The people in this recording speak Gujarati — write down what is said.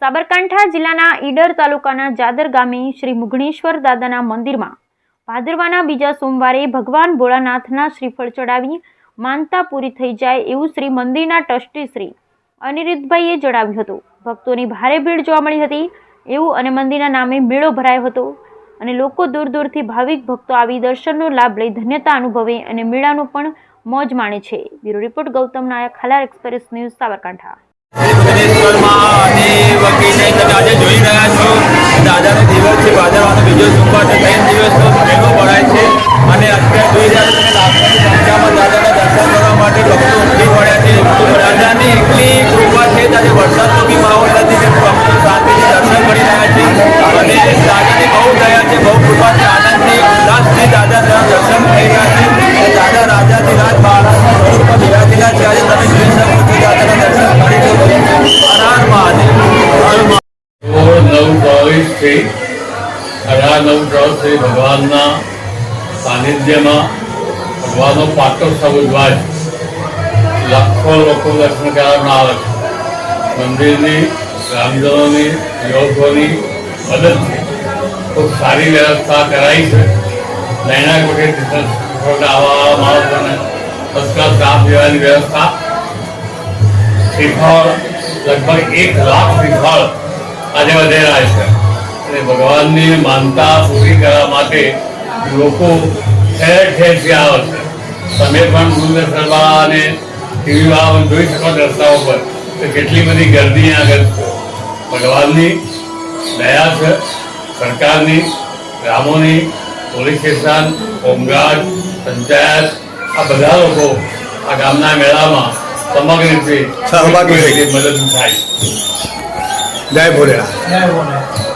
સાબરકાંઠા જિલ્લાના ઈડર તાલુકાના જાદર ગામે શ્રી મુઘણેશ્વર દાદાના મંદિરમાં ભાદરવાના બીજા સોમવારે ભગવાન ભોળાનાથના શ્રીફળ ચડાવી માનતા પૂરી થઈ જાય એવું શ્રી મંદિરના ટ્રસ્ટી શ્રી અનિરુદ્ધભાઈએ જણાવ્યું હતું। ભક્તોની ભારે ભીડ જોવા મળી હતી એવું અને મંદિરના નામે મેળો ભરાયો હતો અને લોકો દૂર દૂરથી ભાવિક ભક્તો આવી દર્શનનો લાભ લઈ ધન્યતા અનુભવે અને મેળાનો પણ મોજ માણે છે। બ્યુરો રિપોર્ટ ગૌતમ નાયક, હાલાર એક્સપ્રેસ ન્યૂઝ, સાબરકાંઠા। આજે જોઈ રહ્યા છો દાદાનો દિવસ છે, ભાદરવાનો બીજો સોમવાર, 3 દિવસનો મેળો ભરાય છે અને અત્યારે જોઈ રહ્યા છો લાખોની સંખ્યામાં દાદાના દર્શન કરવા માટે ભક્તો ઉમટી પડ્યા છે। દાદાની એટલી કૃપા છે, આજે વરસાદનો બી માહોલ નથી કે ભક્તો શાંતિથી દર્શન કરી રહ્યા છે અને દાદાની બહુ દયા છે, બહુ કૃપા છે, આનંદથી ઉલ્લાસથી દાદાના દર્શન થઈ રહ્યા છે। દાદા રાજાધિરાજ મહારાજના સ્વરૂપમાં બિરાજેલા છે। આજે તમે જોઈ શકો છો દાદાના દર્શન કરી શકો છો। હર મહાદેવ। 9/22 18/9 ભગવાનના સાનિધ્યમાં ભગવાનનો પાટોત્સવ ઉજવાય, લાખો લોકો દર્શન કરવામાં આવે છે। મંદિરની, ગ્રામજનોની, યુવકોની મદદથી ખૂબ સારી વ્યવસ્થા કરાઈ છે। નૈના કોઠે આવા માણસોને ફર્સ્ટ ક્લાસ કામ લેવાની વ્યવસ્થા, શ્રીફળ લગભગ 1 લાખ શ્રીફળ આજે વધેરા છે અને ભગવાનની માનતા પૂરી કરવા માટે લોકો ઠેર ઠેરથી આવે છે। તમે પણ દૂરદર્શનમાં અને ટીવીમાં જોઈ શકો રસ્તાઓ પર તો કેટલી બધી ગર્દી આગળ છે। ભગવાનની દયા છે, સરકારની, ગ્રામોની, પોલીસ સ્ટેશન, હોમગાર્ડ, પંચાયત, આ બધા લોકો આ ગામના મેળામાં સમગ્ર રીતે સહભાગી મદદ થાય। જય ભોલેનાથ।